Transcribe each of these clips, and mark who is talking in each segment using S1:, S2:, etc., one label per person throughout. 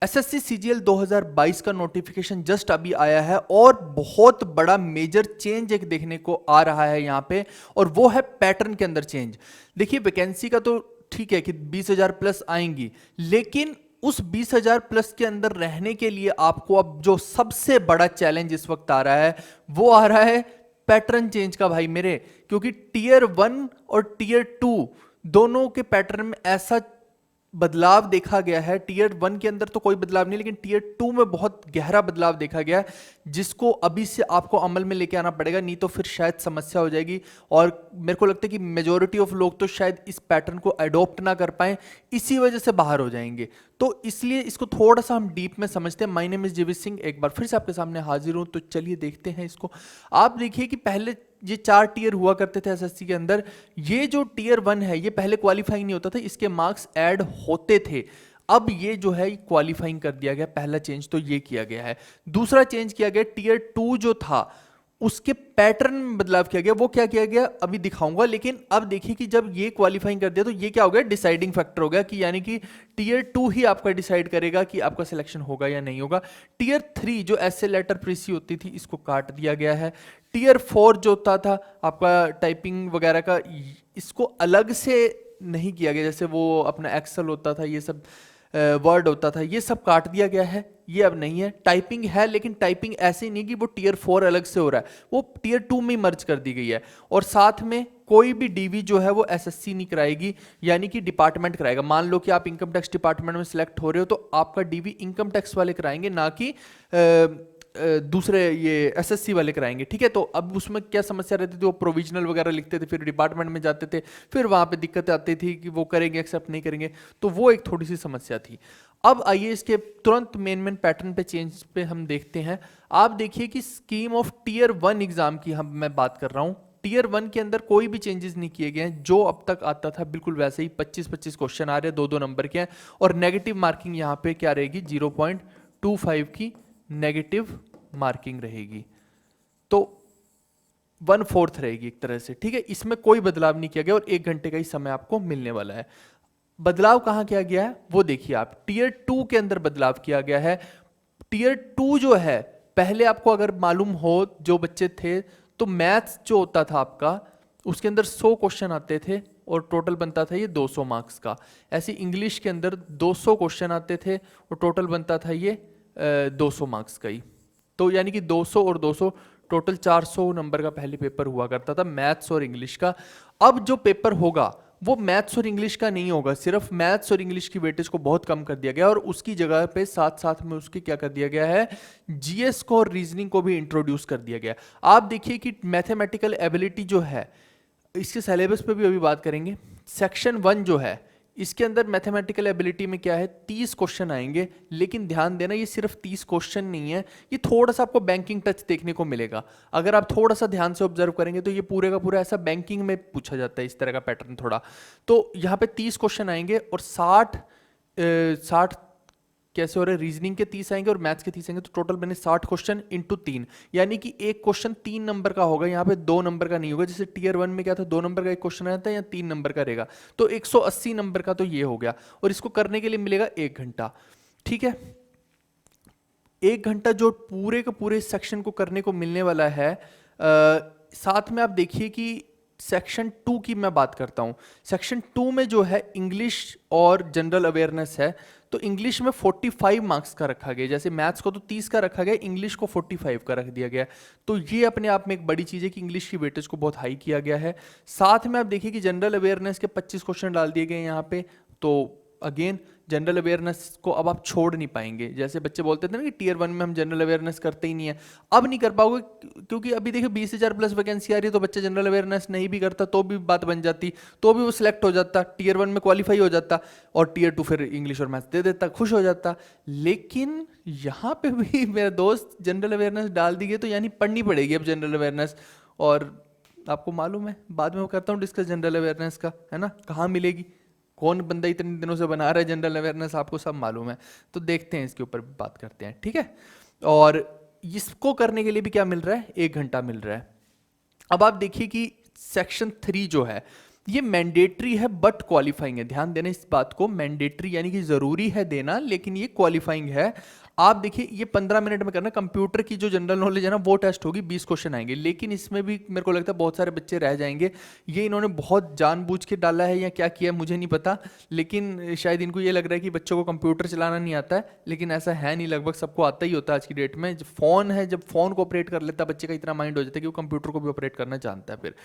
S1: SSC CGL 2022 का notification just अभी आया है और बहुत बड़ा मेजर चेंज एक देखने को आ रहा है यहाँ पे, और वो है पैटर्न के अंदर चेंज। देखिए वैकेंसी का तो ठीक है कि 20,000 प्लस आएंगी, लेकिन उस 20,000 प्लस के अंदर रहने के लिए आपको अब जो सबसे बड़ा चैलेंज इस वक्त आ रहा है वो आ रहा है पैटर्न चेंज का भाई मेरे। क्योंकि टीयर 1 और टीयर 2 दोनों के पैटर्न में ऐसा बदलाव देखा गया है। टीयर 1 के अंदर तो कोई बदलाव नहीं, लेकिन टीयर 2 में बहुत गहरा बदलाव देखा गया है, जिसको अभी से आपको अमल में लेके आना पड़ेगा, नहीं तो फिर शायद समस्या हो जाएगी। और मेरे को लगता है कि मेजॉरिटी ऑफ लोग तो शायद इस पैटर्न को अडॉप्ट ना कर पाए, इसी वजह से बाहर हो जाएंगे। तो इसलिए इसको थोड़ा सा हम डीप में समझते हैं। माय नेम इज जीवी सिंह, एक बार फिर से आपके सामने हाजिर हूं, तो चलिए देखते हैं इसको। आप देखिए कि पहले ये 4 टीयर हुआ करते थे एसएससी के अंदर। ये जो टीयर 1 है ये पहले क्वालिफाइंग नहीं होता था, इसके मार्क्स ऐड होते थे। अब ये जो है क्वालिफाइंग कर दिया गया। पहला चेंज तो ये किया गया है। दूसरा चेंज किया गया, टीयर 2 जो था उसके पैटर्न में बदलाव किया गया। वो क्या किया गया अभी दिखाऊंगा, लेकिन अब देखिए कि जब ये क्वालिफाइंग कर दिया तो ये क्या हो गया, डिसाइडिंग फैक्टर हो गया, कि यानी कि टीयर 2 ही आपका डिसाइड करेगा कि आपका सिलेक्शन होगा या नहीं होगा। टीयर 3 जो ऐसे लेटर प्रीसी होती थी इसको काट दिया गया है। टीयर 4 जो होता था आपका टाइपिंग वगैरह का, इसको अलग से नहीं किया गया, जैसे वो अपना एक्सेल होता था, ये सब वर्ड होता था, ये सब काट दिया गया है। ये अब नहीं है। टाइपिंग है, लेकिन टाइपिंग ऐसे नहीं कि वो टीयर 4 अलग से हो रहा है, वो टीयर 2 में मर्ज कर दी गई है। और साथ में कोई भी डीवी जो है वो एसएससी नहीं कराएगी, यानी कि डिपार्टमेंट कराएगा। मान लो कि आप इनकम टैक्स डिपार्टमेंट में सिलेक्ट हो रहे हो, तो आपका डीवी इनकम टैक्स वाले कराएंगे, ना कि दूसरे ये एसएससी वाले कराएंगे। ठीक है, तो अब उसमें क्या समस्या रहती थी, वो प्रोविजनल वगैरह लिखते थे, फिर डिपार्टमेंट में जाते थे, फिर वहां पे दिक्कतें आती थी कि वो करेंगे एक्सेप्ट नहीं करेंगे, तो वो एक थोड़ी सी समस्या थी। अब आइए इसके तुरंत मेन पैटर्न पे चेंज पे हम देखते हैं। आप देखिए कि स्कीम ऑफ टीयर 1 एग्जाम की मैं बात कर रहा हूं। टीयर 1 के अंदर कोई भी चेंजेस नहीं किए गए हैं, जो अब तक आता था बिल्कुल वैसे ही 25-25 क्वेश्चन आ रहे हैं, 2-2 नंबर के हैं। और नेगेटिव मार्किंग यहाँ पे क्या रहेगी, 0.25 की नेगेटिव मार्किंग रहेगी, तो 1/4 रहेगी एक तरह से। ठीक है, इसमें कोई बदलाव नहीं किया गया, और 1 घंटे का ही समय आपको मिलने वाला है। बदलाव कहां किया गया है वो देखिए आप, टीयर 2 के अंदर बदलाव किया गया है। टीयर 2 जो है, पहले आपको अगर मालूम हो जो बच्चे थे, तो मैथ्स जो होता था आपका, उसके अंदर 100 क्वेश्चन आते थे और टोटल बनता था ये 200 मार्क्स का। ऐसे इंग्लिश के अंदर 200 क्वेश्चन आते थे और टोटल बनता था ये 200 मार्क्स का ही। तो यानी कि 200 और 200 टोटल 400 नंबर का पहले पेपर हुआ करता था मैथ्स और इंग्लिश का। अब जो पेपर होगा वो मैथ्स और इंग्लिश का नहीं होगा, सिर्फ मैथ्स और इंग्लिश की वेटेज को बहुत कम कर दिया गया, और उसकी जगह पे साथ साथ में उसकी क्या कर दिया गया है, जीएस को और रीजनिंग को भी इंट्रोड्यूस कर दिया गया। आप देखिए कि मैथमेटिकल एबिलिटी जो है, इसके सिलेबस पे भी अभी बात करेंगे। सेक्शन 1 जो है, इसके अंदर मैथमेटिकल एबिलिटी में क्या है, 30 क्वेश्चन आएंगे, लेकिन ध्यान देना ये सिर्फ 30 क्वेश्चन नहीं है, ये थोड़ा सा आपको बैंकिंग टच देखने को मिलेगा। अगर आप थोड़ा सा ध्यान से ऑब्जर्व करेंगे तो ये पूरे का पूरा ऐसा बैंकिंग में पूछा जाता है, इस तरह का पैटर्न थोड़ा। तो यहाँ पे 30 क्वेश्चन आएंगे और 60 कैसे हो रहे, रीजनिंग के 30 आएंगे और मैथ्स के 30 आएंगे, तो टोटल बने 60 क्वेश्चन इंटू 3, यानी कि एक क्वेश्चन 3 नंबर का होगा, यहाँ पे 2 नंबर का नहीं होगा। जैसे टीयर 1 में क्या था, 2 नंबर का एक क्वेश्चन आया था, या 3 नंबर का रहेगा, तो 180 नंबर का तो ये हो गया। और इसको करने के लिए मिलेगा 1 घंटा। ठीक है, 1 घंटा जो पूरे के पूरे सेक्शन को करने को मिलने वाला है। साथ में आप देखिए कि सेक्शन 2 की मैं बात करता हूं। सेक्शन 2 में जो है इंग्लिश और जनरल अवेयरनेस है, तो इंग्लिश में 45 मार्क्स का रखा गया, जैसे मैथ्स को तो 30 का रखा गया, इंग्लिश को 45 का रख दिया गया। तो ये अपने आप में एक बड़ी चीज़ है कि इंग्लिश की वेटेज को बहुत हाई किया गया है। साथ में आप देखिए कि जनरल अवेयरनेस के 25 क्वेश्चन डाल दिए गए यहाँ पे। तो अगेन जनरल अवेयरनेस को अब आप छोड़ नहीं पाएंगे। जैसे बच्चे बोलते थे ना कि टीयर 1 में हम जनरल अवेयरनेस करते ही नहीं है, अब नहीं कर पाओगे, क्योंकि अभी देखिए 20,000 प्लस वैकेंसी आ रही है, तो बच्चा जनरल अवेयरनेस नहीं भी करता तो भी बात बन जाती, तो भी वो सिलेक्ट हो जाता, टीयर 1 में क्वालिफाई हो जाता, और टीयर 2 फिर इंग्लिश और मैथ्स दे देता, खुश हो जाता। लेकिन यहाँ पे भी मेरा दोस्त जनरल अवेयरनेस डाल दी गई, तो यानी पढ़नी पड़ेगी अब जनरल अवेयरनेस। और आपको मालूम है, बाद में मैं करता हूँ डिस्कस जनरल अवेयरनेस का, है ना, कहाँ मिलेगी, कौन बंदा इतने दिनों से बना रहा है जनरल अवेयरनेस, आपको सब मालूम है। तो देखते हैं, इसके ऊपर भी बात करते हैं। ठीक है, और इसको करने के लिए भी क्या मिल रहा है, 1 घंटा मिल रहा है। अब आप देखिए कि सेक्शन 3 जो है, ये मैंडेटरी है बट क्वालिफाइंग है, ध्यान देना इस बात को, मैंडेटरी यानी कि जरूरी है देना लेकिन ये क्वालिफाइंग है। आप देखिए ये 15 मिनट में करना, कंप्यूटर की जो जनरल नॉलेज है ना वो टेस्ट होगी, 20 क्वेश्चन आएंगे, लेकिन इसमें भी मेरे को लगता है बहुत सारे बच्चे रह जाएंगे। ये इन्होंने बहुत जानबूझ के डाला है या क्या किया मुझे नहीं पता, लेकिन शायद इनको ये लग रहा है कि बच्चों को कंप्यूटर चलाना नहीं आता है, लेकिन ऐसा है नहीं, लगभग सबको आता ही होता है आज की डेट में। जब फ़ोन है, जब फ़ोन को ऑपरेट कर लेता है बच्चे का इतना माइंड हो जाता है कि वो कंप्यूटर को भी ऑपरेट करना जानता है फिर।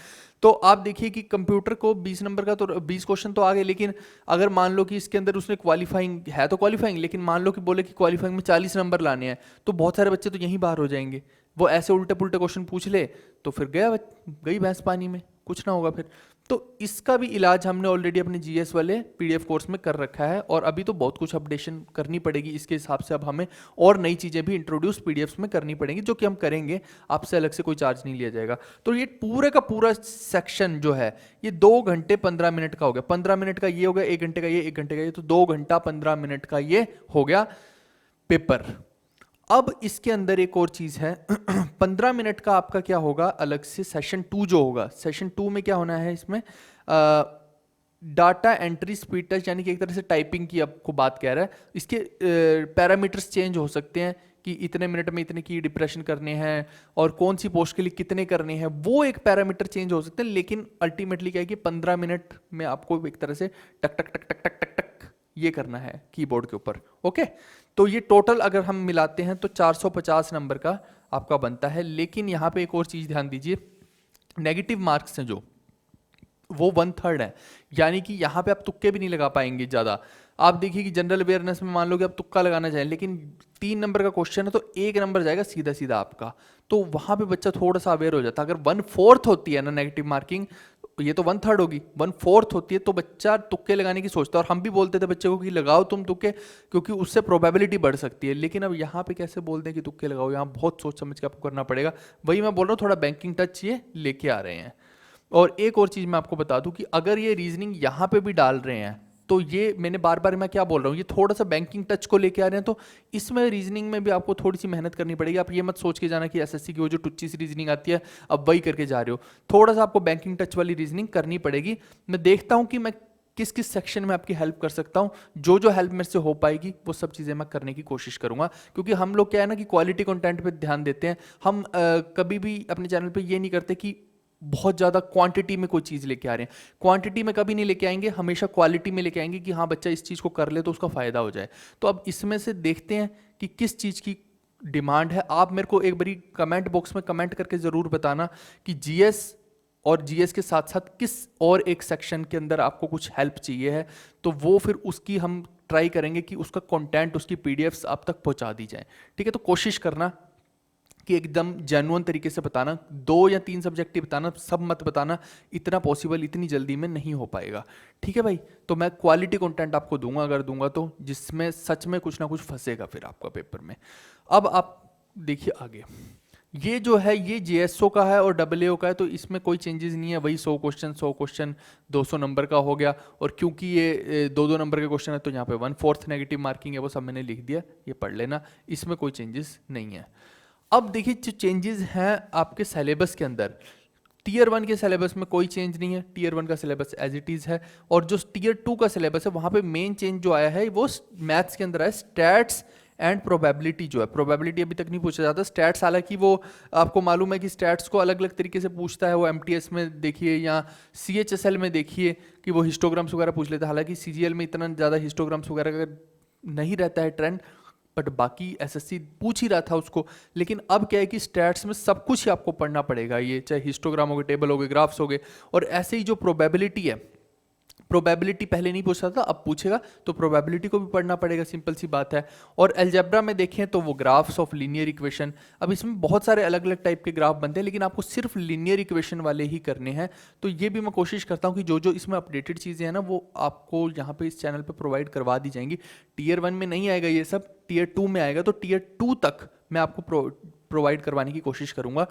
S1: तो आप देखिए कि कंप्यूटर को 20 नंबर का तो 20 क्वेश्चन तो आ गए, लेकिन अगर मान लो कि इसके अंदर उसने क्वालिफाइंग है तो क्वालिफाइंग, लेकिन मान लो कि बोले कि क्वालिफाइंग में 40 नंबर लाने हैं, तो बहुत सारे बच्चे तो यहीं बाहर हो जाएंगे। वो ऐसे उल्टे पुल्टे क्वेश्चन पूछ ले तो फिर गई भैंस पानी में, कुछ ना होगा फिर। तो इसका भी इलाज हमने ऑलरेडी अपने जीएस वाले पीडीएफ कोर्स में कर रखा है, और अभी तो बहुत कुछ अपडेशन करनी पड़ेगी इसके हिसाब से, अब हमें और नई चीज़ें भी इंट्रोड्यूस पीडीएफ्स में करनी पड़ेंगी, जो कि हम करेंगे, आपसे अलग से कोई चार्ज नहीं लिया जाएगा। तो ये पूरे का पूरा सेक्शन जो है ये 2 घंटे 15 मिनट का हो गया, 15 मिनट का ये हो गया, 1 घंटे का ये, 1 घंटे का ये, तो 2 घंटा 15 मिनट का ये हो गया पेपर। अब इसके अंदर एक और चीज है 15 मिनट का आपका क्या होगा अलग से सेशन 2 जो होगा, सेशन 2 में क्या होना है, इसमें डाटा एंट्री स्पीड टेस्ट, यानी कि एक तरह से टाइपिंग की आपको बात कह रहा है। इसके पैरामीटर्स चेंज हो सकते हैं कि इतने मिनट में इतने की डिप्रेशन करने हैं और कौन सी पोस्ट के लिए कितने करने हैं, वो एक पैरामीटर चेंज हो सकते हैं, लेकिन अल्टीमेटली क्या है कि 15 मिनट में आपको एक तरह से टक टक टक टक टक टक टक ये करना है कीबोर्ड के ऊपर। ओके, तो ये टोटल अगर हम मिलाते हैं तो 450 नंबर का आपका बनता है। लेकिन यहाँ पे एक और चीज़ ध्यान दीजिए, नेगेटिव मार्क्स हैं जो वो 1/3 है, यानी कि यहाँ पे आप तुक्के भी नहीं लगा पाएंगे ज़्यादा। आप देखिए कि जनरल अवेयरनेस में मान लो कि आप तुक्का लगाना चाहें, लेकिन 3 नंबर का क्वेश्चन है तो 1 नंबर जाएगा सीधा सीधा आपका, तो वहाँ पे बच्चा थोड़ा सा अवेयर हो जाता है। अगर 1/4 होती है ना नेगेटिव मार्किंग, ये तो 1/3 होगी, 1/4 होती है तो बच्चा तुक्के लगाने की सोचता है, और हम भी बोलते थे बच्चे को कि लगाओ तुम तुक्के, क्योंकि उससे प्रोबेबिलिटी बढ़ सकती है। लेकिन अब यहाँ पे कैसे बोल दें कि तुक्के लगाओ, यहाँ बहुत सोच समझ के आपको करना पड़ेगा। वही मैं बोल रहा हूँ, थोड़ा बैंकिंग टच ये लेके आ रहे हैं। और एक और चीज़ मैं आपको बता दूं कि अगर ये रीजनिंग यहाँ पे भी डाल रहे हैं, तो ये मैंने बार बार मैं क्या बोल रहा हूँ, ये थोड़ा सा बैंकिंग टच को लेके आ रहे हैं, तो इसमें रीजनिंग में भी आपको थोड़ी सी मेहनत करनी पड़ेगी। आप ये मत सोच के जाना कि एसएससी की वो जो टुच्ची सी रीजनिंग आती है अब वही करके जा रहे हो, थोड़ा सा आपको बैंकिंग टच वाली रीजनिंग करनी पड़ेगी। मैं देखता हूँ कि मैं किस किस सेक्शन में आपकी हेल्प कर सकता हूँ, जो जो हेल्प मेरे से हो पाएगी वो सब चीज़ें मैं करने की कोशिश करूँगा। क्योंकि हम लोग क्या है ना कि क्वालिटी कंटेंट पे ध्यान देते हैं, हम कभी भी अपने चैनल पे ये नहीं करते कि बहुत ज़्यादा क्वांटिटी में कोई चीज़ लेके आ रहे हैं। क्वांटिटी में कभी नहीं लेके आएंगे, हमेशा क्वालिटी में लेके आएंगे कि हाँ बच्चा इस चीज़ को कर ले तो उसका फ़ायदा हो जाए। तो अब इसमें से देखते हैं कि किस चीज़ की डिमांड है। आप मेरे को एक बारी कमेंट बॉक्स में कमेंट करके ज़रूर बताना कि जीएस और जीएस के साथ साथ किस और एक सेक्शन के अंदर आपको कुछ हेल्प चाहिए है, तो वो फिर उसकी हम ट्राई करेंगे कि उसका कंटेंट, उसकी पीडीएफ्स आप तक पहुंचा दी जाए। ठीक है, तो कोशिश करना कि एकदम जेन्युइन तरीके से बताना, 2 या 3 सब्जेक्ट ही बताना, सब मत बताना, इतना पॉसिबल इतनी जल्दी में नहीं हो पाएगा। ठीक है भाई, तो मैं क्वालिटी कंटेंट आपको दूंगा, अगर दूंगा तो, जिसमें सच में कुछ ना कुछ फंसेगा फिर आपका पेपर में। अब आप देखिए आगे, ये जो है ये जेएसओ का है और डबलएओ का है, तो इसमें कोई चेंजेस नहीं है, वही 100 क्वेश्चन 200 नंबर का हो गया। और क्योंकि ये 2-2 नंबर के क्वेश्चन है तो यहाँ पे 1/4 नेगेटिव मार्किंग है, वो सब मैंने लिख दिया, ये पढ़ लेना, इसमें कोई चेंजेस नहीं है। अब देखिए जो चेंजेस हैं आपके सिलेबस के अंदर, टीयर 1 के सिलेबस में कोई चेंज नहीं है, टीयर 1 का सिलेबस एज इट इज़ है। और जो टीयर 2 का सिलेबस है वहाँ पे मेन चेंज जो आया है वो मैथ्स के अंदर है, स्टैट्स एंड प्रोबेबिलिटी जो है। प्रोबेबिलिटी अभी तक नहीं पूछा जाता, स्टैट्स हालांकि वो आपको मालूम है कि स्टैट्स को अलग अलग तरीके से पूछता है, वो एमटीएस में देखिए या सीएचएसएल में देखिए कि वो हिस्टोग्राम्स वगैरह पूछ लेता है। हालांकि सीजीएल में इतना ज़्यादा हिस्टोग्राम्स वगैरह का नहीं रहता है ट्रेंड, बट बाकी एसएससी पूछ ही रहा था उसको। लेकिन अब क्या है कि स्टैट्स में सब कुछ ही आपको पढ़ना पड़ेगा, ये चाहे हिस्टोग्राम हो गए, टेबल हो गए, ग्राफ्स हो गए। और ऐसे ही जो प्रोबेबिलिटी है, प्रोबेबिलिटी पहले नहीं पूछता था, अब पूछेगा तो प्रोबेबिलिटी को भी पढ़ना पड़ेगा, सिंपल सी बात है। और अलजेब्रा में देखें तो वो ग्राफ्स ऑफ लीनियर इक्वेशन, अब इसमें बहुत सारे अलग अलग टाइप के ग्राफ बनते हैं, लेकिन आपको सिर्फ लीनियर इक्वेशन वाले ही करने हैं। तो ये भी मैं कोशिश करता हूँ कि जो जो इसमें अपडेटेड चीज़ें हैं ना वो आपको यहाँ पे इस चैनल पे प्रोवाइड करवा दी जाएंगी। टीयर 1 में नहीं आएगा ये सब, टीयर 2 में आएगा, तो टीयर 2 तक मैं आपको प्रोवाइड करवाने की कोशिश करूँगा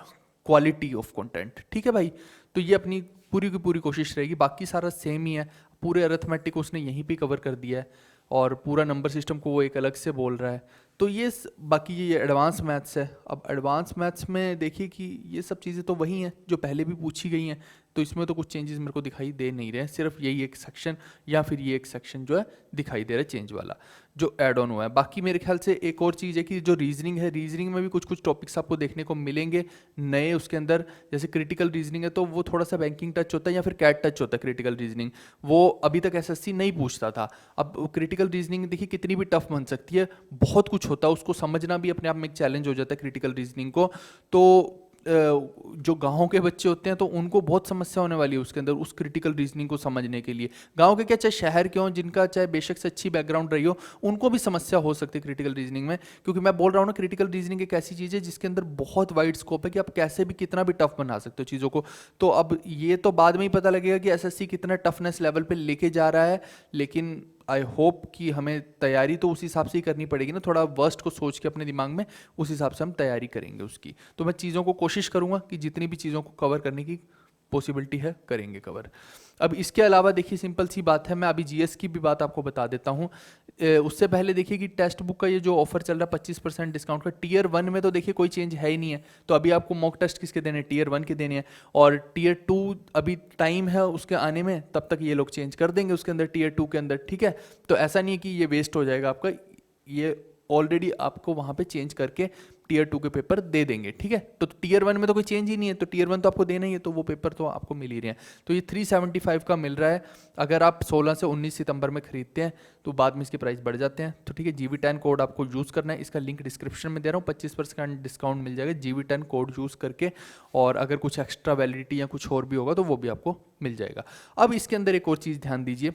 S1: क्वालिटी ऑफ कंटेंट। ठीक है भाई, तो ये अपनी पूरी की पूरी कोशिश रहेगी, बाकी सारा सेम ही है। पूरे अरिथमेटिक उसने यहीं पे कवर कर दिया है, और पूरा नंबर सिस्टम को वो एक अलग से बोल रहा है। तो ये बाकी ये एडवांस मैथ्स है। अब एडवांस मैथ्स में देखिए कि ये सब चीज़ें तो वही हैं जो पहले भी पूछी गई हैं, तो इसमें तो कुछ चेंजेस मेरे को दिखाई दे नहीं रहे हैं, सिर्फ यही एक सेक्शन या फिर ये एक सेक्शन जो है दिखाई दे रहा है चेंज वाला जो ऐड ऑन हुआ है। बाकी मेरे ख्याल से एक और चीज़ है कि जो रीजनिंग है, रीजनिंग में भी कुछ कुछ टॉपिक्स आपको देखने को मिलेंगे नए उसके अंदर। जैसे क्रिटिकल रीजनिंग है तो वो थोड़ा सा बैंकिंग टच होता है या फिर कैट टच होता है क्रिटिकल रीजनिंग, वो अभी तक एसएससी नहीं पूछता था। अब क्रिटिकल रीजनिंग देखिए कितनी भी टफ बन सकती है, बहुत कुछ होता है, उसको समझना भी अपने आप में एक चैलेंज हो जाता है क्रिटिकल रीजनिंग को। तो जो गाँव के बच्चे होते हैं तो उनको बहुत समस्या होने वाली है उसके अंदर उस क्रिटिकल रीजनिंग को समझने के लिए। गांव के क्या चाहे शहर के हों, जिनका चाहे बेशक से अच्छी बैकग्राउंड रही हो, उनको भी समस्या हो सकती है क्रिटिकल रीजनिंग में। क्योंकि मैं बोल रहा हूँ ना, क्रिटिकल रीजनिंग एक ऐसी चीज़ है जिसके अंदर बहुत वाइड स्कोप है कि आप कैसे भी कितना भी टफ बना सकते हो चीज़ों को। तो अब ये तो बाद में ही पता लगेगा कि एसएससी कितना टफनेस लेवल पे लेके जा रहा है, लेकिन आई होप कि हमें तैयारी तो उस हिसाब से ही करनी पड़ेगी ना, थोड़ा वर्स्ट को सोच के अपने दिमाग में उस हिसाब से हम तैयारी करेंगे उसकी। तो मैं चीज़ों को कोशिश करूँगा कि जितनी भी चीज़ों को कवर करने की पॉसिबिलिटी है करेंगे कवर। अब इसके अलावा देखिए सिंपल सी बात है, मैं अभी जीएस की भी बात आपको बता देता हूँ। उससे पहले देखिए कि टेक्स्ट बुक का ये जो ऑफर चल रहा है 25% डिस्काउंट का, टीयर 1 में तो देखिए कोई चेंज है ही नहीं है। तो अभी आपको मॉक टेस्ट किसके देने हैं, टीयर 1 के देने हैं। और टीयर 2 अभी टाइम है उसके आने में, तब तक ये लोग चेंज कर देंगे उसके अंदर टीयर 2 के अंदर, ठीक है। तो ऐसा नहीं है कि ये वेस्ट हो जाएगा आपका, ये ऑलरेडी आपको वहाँ पे चेंज करके टीयर 2 के पेपर दे देंगे, ठीक है। तो टीयर 1 में तो कोई चेंज ही नहीं है, तो टीयर 1 तो आपको देना ही है, तो वो पेपर तो आपको मिल ही रहे हैं। तो ये 375 का मिल रहा है। अगर आप 16 से 19 सितंबर में खरीदते हैं तो बाद में इसके प्राइस बढ़ जाते हैं। तो ठीक है, GV10 कोड आपको यूज़ करना है, इसका लिंक डिस्क्रिप्शन में दे रहा हूँ। 25% डिस्काउंट मिल जाएगा GV10 कोड यूज़ करके, और अगर कुछ एक्स्ट्रा वैलिडिटी या कुछ और भी होगा तो वो भी आपको मिल जाएगा। अब इसके अंदर एक और चीज़ ध्यान दीजिए,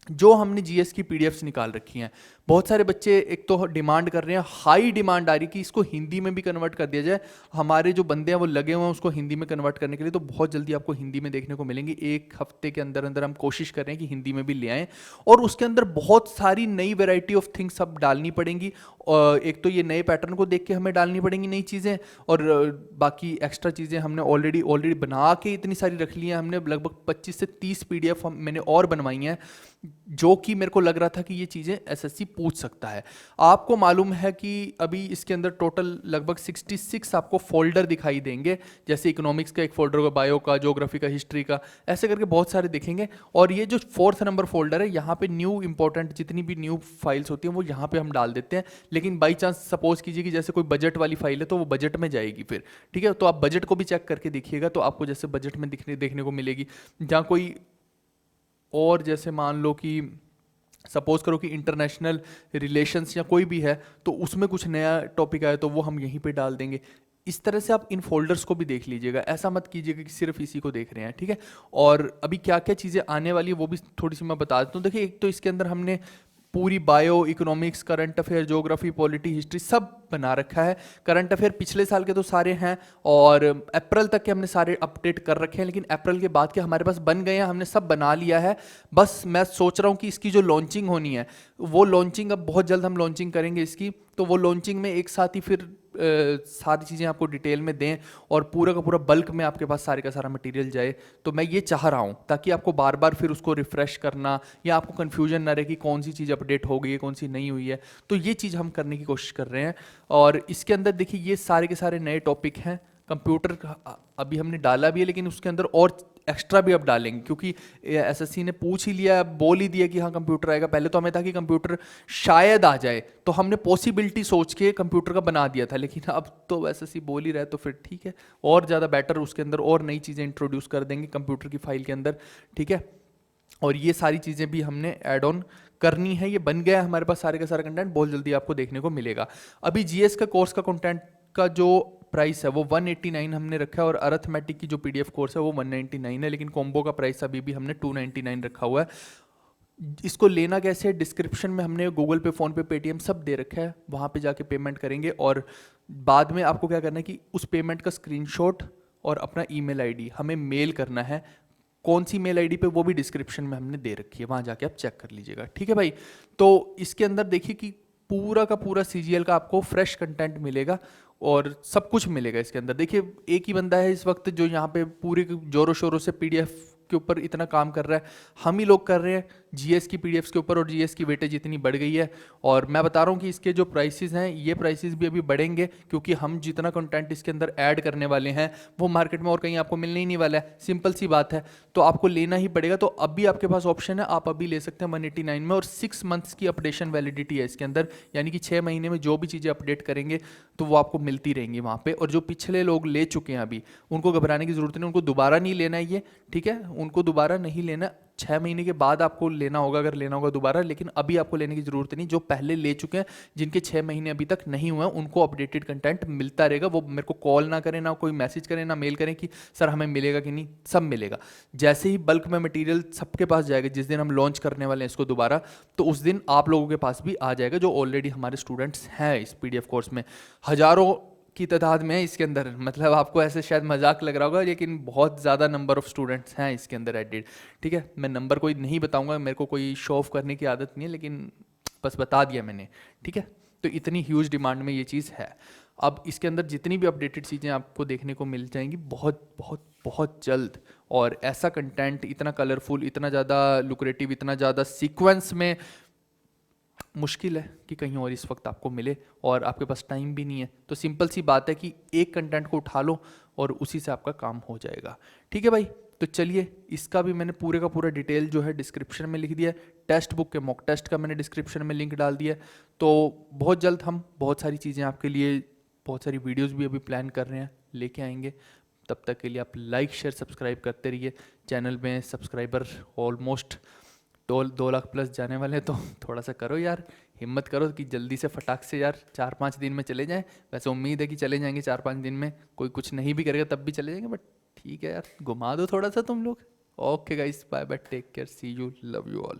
S1: जो हमने जीएस की पीडीएफ्स निकाल रखी हैं, बहुत सारे बच्चे एक तो डिमांड कर रहे हैं, हाई डिमांड आ रही कि इसको हिंदी में भी कन्वर्ट कर दिया जाए। हमारे जो बंदे हैं वो लगे हुए हैं उसको हिंदी में कन्वर्ट करने के लिए, तो बहुत जल्दी आपको हिंदी में देखने को मिलेंगी। एक हफ्ते के अंदर अंदर हम कोशिश कर रहे हैं कि हिंदी में भी ले आएँ, और उसके अंदर बहुत सारी नई वेराइटी ऑफ थिंग्स अब डालनी पड़ेंगी। एक तो ये नए पैटर्न को देख के हमें डालनी पड़ेंगी नई चीज़ें, और बाकी एक्स्ट्रा चीज़ें हमने ऑलरेडी बना के इतनी सारी रख ली हैं। हमने लगभग 25 से 30 पीडीएफ मैंने और बनवाई हैं, जो कि मेरे को लग रहा था कि ये चीज़ें एसएससी पूछ सकता है। आपको मालूम है कि अभी इसके अंदर टोटल लगभग 66 आपको फोल्डर दिखाई देंगे, जैसे इकोनॉमिक्स का एक फोल्डर होगा, बायो का, ज्योग्राफी का, हिस्ट्री का, ऐसे करके बहुत सारे दिखेंगे। और ये जो 4th नंबर फोल्डर है, यहाँ पे न्यू इंपॉर्टेंट जितनी भी न्यू फाइल्स होती हैं वो यहाँ पे हम डाल देते हैं। लेकिन बाई चांस सपोज कीजिए कि जैसे कोई बजट वाली फाइल है तो वो बजट में जाएगी फिर, ठीक है। तो आप बजट को भी चेक करके देखिएगा, तो आपको जैसे बजट में देखने को मिलेगी। जहाँ कोई और जैसे मान लो कि सपोज करो कि इंटरनेशनल रिलेशंस या कोई भी है, तो उसमें कुछ नया टॉपिक आया तो वो हम यहीं पे डाल देंगे। इस तरह से आप इन फोल्डर्स को भी देख लीजिएगा, ऐसा मत कीजिएगा कि सिर्फ इसी को देख रहे हैं, ठीक है। और अभी क्या क्या चीज़ें आने वाली है वो भी थोड़ी सी मैं बता देता हूँ। देखिए, एक तो इसके अंदर हमने पूरी bio, economics, current affair, geography, polity, history सब बना रखा है। करंट अफेयर पिछले साल के तो सारे हैं, और अप्रैल तक के हमने सारे अपडेट कर रखे हैं, लेकिन अप्रैल के बाद के हमारे पास बन गए हैं, हमने सब बना लिया है। बस मैं सोच रहा हूँ कि इसकी जो लॉन्चिंग होनी है, वो लॉन्चिंग अब बहुत जल्द हम लॉन्चिंग करेंगे इसकी। तो वो लॉन्चिंग में एक साथ ही फिर सारी चीज़ें आपको डिटेल में दें, और पूरा का पूरा बल्क में आपके पास सारे का सारा मटेरियल जाए। तो मैं ये चाह रहा हूँ, ताकि आपको बार बार फिर उसको रिफ्रेश करना या आपको कन्फ्यूजन ना रहे कि कौन सी चीज़ अपडेट हो गई है, कौन सी नहीं हुई है। तो ये चीज़ हम करने की कोशिश कर रहे हैं। और इसके अंदर देखिए ये सारे के सारे नए टॉपिक हैं। कंप्यूटर अभी हमने डाला भी है, लेकिन उसके अंदर और एक्स्ट्रा भी अब डालेंगे, क्योंकि एसएससी ने पूछ ही लिया, बोल ही दिया कि हाँ कंप्यूटर आएगा। पहले तो हमें था कि कंप्यूटर शायद आ जाए, तो हमने पॉसिबिलिटी सोच के कंप्यूटर का बना दिया था, लेकिन अब तो एसएससी बोल ही रहा है, तो फिर ठीक है, और ज़्यादा बेटर उसके अंदर और नई चीज़ें इंट्रोड्यूस कर देंगे कंप्यूटर की फाइल के अंदर, ठीक है। और ये सारी चीज़ें भी हमने ऐड ऑन करनी है। ये बन गया है हमारे पास सारे का सारा कंटेंट, बहुत जल्दी आपको देखने को मिलेगा। अभी जीएस का कोर्स का कंटेंट का जो प्राइस है वो 189 हमने रखा है, और अरिथमेटिक की जो पीडीएफ कोर्स है वो 199 है, लेकिन कॉम्बो का प्राइस अभी भी हमने 299 रखा हुआ है। इसको लेना कैसे है, डिस्क्रिप्शन में हमने गूगल पे, फ़ोन पे, पेटीएम सब दे रखा है, वहाँ पे जाके पेमेंट करेंगे। और बाद में आपको क्या करना है कि उस पेमेंट का स्क्रीनशॉट और अपना ईमेल आईडी हमें मेल करना है। कौन सी मेल आईडी पे वो भी डिस्क्रिप्शन में हमने दे रखी है, वहाँ जाके आप चेक कर लीजिएगा, ठीक है भाई। तो इसके अंदर देखिए कि पूरा का पूरा सीजीएल का आपको फ्रेश कंटेंट मिलेगा, और सब कुछ मिलेगा इसके अंदर। देखिए, एक ही बंदा है इस वक्त जो यहाँ पे पूरे जोरों शोरों से पीडीएफ के ऊपर इतना काम कर रहा है, हम ही लोग कर रहे हैं। जीएस की पीडीएफ्स के ऊपर, और जीएस की वेटेज इतनी बढ़ गई है। और मैं बता रहा हूँ कि इसके जो प्राइसेस हैं, ये प्राइसेस भी अभी बढ़ेंगे, क्योंकि हम जितना कंटेंट इसके अंदर ऐड करने वाले हैं वो मार्केट में और कहीं आपको मिलने ही नहीं वाला है। सिंपल सी बात है, तो आपको लेना ही पड़ेगा। तो अभी आपके पास ऑप्शन है, आप अभी ले सकते हैं 189 में, और 6 मंथ्स की अपडेशन वैलिडिटी है इसके अंदर, यानी कि 6 महीने में जो भी चीज़ें अपडेट करेंगे तो वो आपको मिलती रहेंगी वहाँ पे। और जो पिछले लोग ले चुके हैं अभी, उनको घबराने की जरूरत नहीं, उनको दोबारा नहीं लेना है ये, ठीक है, उनको दोबारा नहीं लेना। 6 महीने के बाद आपको लेना होगा अगर लेना होगा दोबारा, लेकिन अभी आपको लेने की जरूरत नहीं। जो पहले ले चुके हैं, जिनके 6 महीने अभी तक नहीं हुए हैं, उनको अपडेटेड कंटेंट मिलता रहेगा। वो मेरे को कॉल ना करें, ना कोई मैसेज करें, ना मेल करें कि सर हमें मिलेगा कि नहीं, सब मिलेगा। जैसे ही बल्क में मटेरियल सबके पास जाएगा, जिस दिन हम लॉन्च करने वाले हैं इसको दोबारा, तो उस दिन आप लोगों के पास भी आ जाएगा, जो ऑलरेडी हमारे स्टूडेंट्स हैं इस पीडीएफ कोर्स में। हजारों की तादाद में है इसके अंदर, मतलब आपको ऐसे शायद मजाक लग रहा होगा, लेकिन बहुत ज़्यादा नंबर ऑफ स्टूडेंट्स हैं इसके अंदर एडेड। ठीक है, मैं नंबर कोई नहीं बताऊंगा, मेरे को कोई शो ऑफ करने की आदत नहीं है, लेकिन बस बता दिया मैंने। ठीक है, तो इतनी ह्यूज डिमांड में ये चीज़ है। अब इसके अंदर जितनी भी अपडेटेड चीज़ें आपको देखने को मिल जाएंगी बहुत बहुत बहुत जल्द। और ऐसा कंटेंट इतना कलरफुल, इतना ज़्यादा लुक्रेटिव, इतना ज़्यादा सीक्वेंस में मुश्किल है कि कहीं और इस वक्त आपको मिले, और आपके पास टाइम भी नहीं है। तो सिंपल सी बात है कि एक कंटेंट को उठा लो और उसी से आपका काम हो जाएगा। ठीक है भाई, तो चलिए, इसका भी मैंने पूरे का पूरा डिटेल जो है डिस्क्रिप्शन में लिख दिया है। टेक्स्ट बुक के मॉक टेस्ट का मैंने डिस्क्रिप्शन में लिंक डाल दिया है। तो बहुत जल्द हम बहुत सारी चीज़ें आपके लिए, बहुत सारी वीडियोज़ भी अभी प्लान कर रहे हैं, लेके आएंगे। तब तक के लिए आप लाइक शेयर सब्सक्राइब करते रहिए। चैनल में सब्सक्राइबर ऑलमोस्ट 2 लाख प्लस जाने वाले हैं, तो थोड़ा सा करो यार, हिम्मत करो कि जल्दी से फटाक से यार 4-5 दिन में चले जाएं। वैसे उम्मीद है कि चले जाएंगे 4-5 दिन में, कोई कुछ नहीं भी करेगा तब भी चले जाएंगे, बट ठीक है यार, घुमा दो थोड़ा सा तुम लोग। Okay guys, bye bye, take care, see you, love you all.